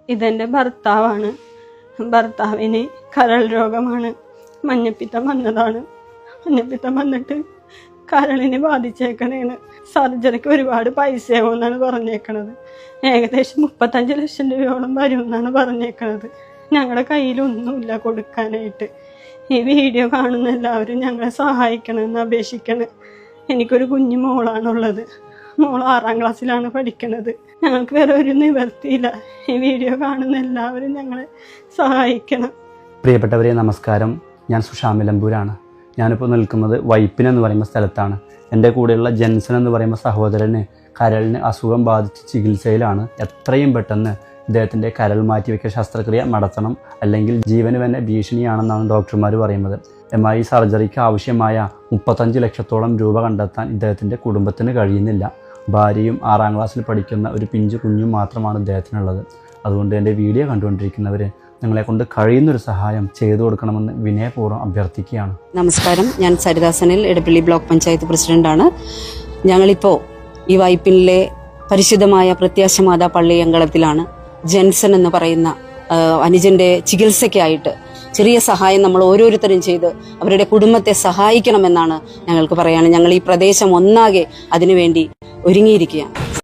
ഇതെൻ്റെ ഭർത്താവാണ്. ഭർത്താവിന് കരൾ രോഗമാണ്. മഞ്ഞപ്പിത്തം വന്നതാണ്. മഞ്ഞപ്പിത്തം വന്നിട്ട് കരളിനെ ബാധിച്ചേക്കണേണ്. സർജറിക്ക് ഒരുപാട് പൈസയാവുമെന്നാണ് പറഞ്ഞേക്കണത്. ഏകദേശം 35 ലക്ഷം രൂപയോളം വരുമെന്നാണ് പറഞ്ഞേക്കണത്. ഞങ്ങളുടെ കയ്യിലൊന്നുമില്ല കൊടുക്കാനായിട്ട്. ഈ വീഡിയോ കാണുന്ന എല്ലാവരും ഞങ്ങളെ സഹായിക്കണമെന്ന് അപേക്ഷിക്കണം. എനിക്കൊരു കുഞ്ഞു മോളാണുള്ളത്. മോൾ 6ാം ക്ലാസ്സിലാണ് പഠിക്കുന്നത്. ഞങ്ങൾക്ക് വേറെ ഒരു നിവർത്തിയില്ല. ഈ വീഡിയോ കാണുന്ന എല്ലാവരും ഞങ്ങളെ സഹായിക്കണം. പ്രിയപ്പെട്ടവരെ നമസ്കാരം. ഞാൻ സുഷാമിലമ്പൂരാണ്. ഞാനിപ്പോൾ നിൽക്കുന്നത് വൈപ്പിൻ എന്ന് പറയുന്ന സ്ഥലത്താണ്. എൻ്റെ കൂടെയുള്ള ജെൻസൺ എന്ന് പറയുന്ന സഹോദരന് കരളിന് അസുഖം ബാധിച്ച് ചികിത്സയിലാണ്. എത്രയും പെട്ടെന്ന് ഇദ്ദേഹത്തിൻ്റെ കരൾ മാറ്റിവെക്കൽ ശസ്ത്രക്രിയ നടത്തണം, അല്ലെങ്കിൽ ജീവന് തന്നെ ഭീഷണിയാണെന്നാണ് ഡോക്ടർമാർ പറയുന്നത്. MRI സർജറിക്ക് ആവശ്യമായ 35 ലക്ഷത്തോളം രൂപ കണ്ടെത്താൻ ഇദ്ദേഹത്തിൻ്റെ കുടുംബത്തിന് കഴിയുന്നില്ല. ഭാര്യയും 6ാം ക്ലാസ്സിൽ പഠിക്കുന്ന ഒരു പിഞ്ചു കുഞ്ഞും മാത്രമാണ് ഇദ്ദേഹത്തിനുള്ളത്. അതുകൊണ്ട് എൻ്റെ വീഡിയോ കണ്ടുകൊണ്ടിരിക്കുന്നവർ നിങ്ങളെക്കൊണ്ട് കഴിയുന്നൊരു സഹായം ചെയ്തു കൊടുക്കണമെന്ന് വിനയപൂർവ്വം അഭ്യർത്ഥിക്കുകയാണ്. നമസ്കാരം. ഞാൻ സരിദാസനിൽ ഇടപ്പള്ളി ബ്ലോക്ക് പഞ്ചായത്ത് പ്രസിഡന്റാണ്. ഞങ്ങളിപ്പോൾ ഈ വൈപ്പിനിലെ പരിശുദ്ധമായ പ്രത്യാശമാതാ പള്ളി അങ്കണത്തിലാണ്. ജെൻസൺ എന്ന് പറയുന്ന അനുജന്റെ ചികിത്സയ്ക്കായിട്ട് ചെറിയ സഹായം നമ്മൾ ഓരോരുത്തരും ചെയ്ത് അവരുടെ കുടുംബത്തെ സഹായിക്കണമെന്നാണ് ഞങ്ങൾക്ക് പറയാനുള്ളത്. ഞങ്ങൾ ഈ പ്രദേശം ഒന്നാകെ അതിനുവേണ്ടി ഒരുങ്ങിയിരിക്കുകയാണ്.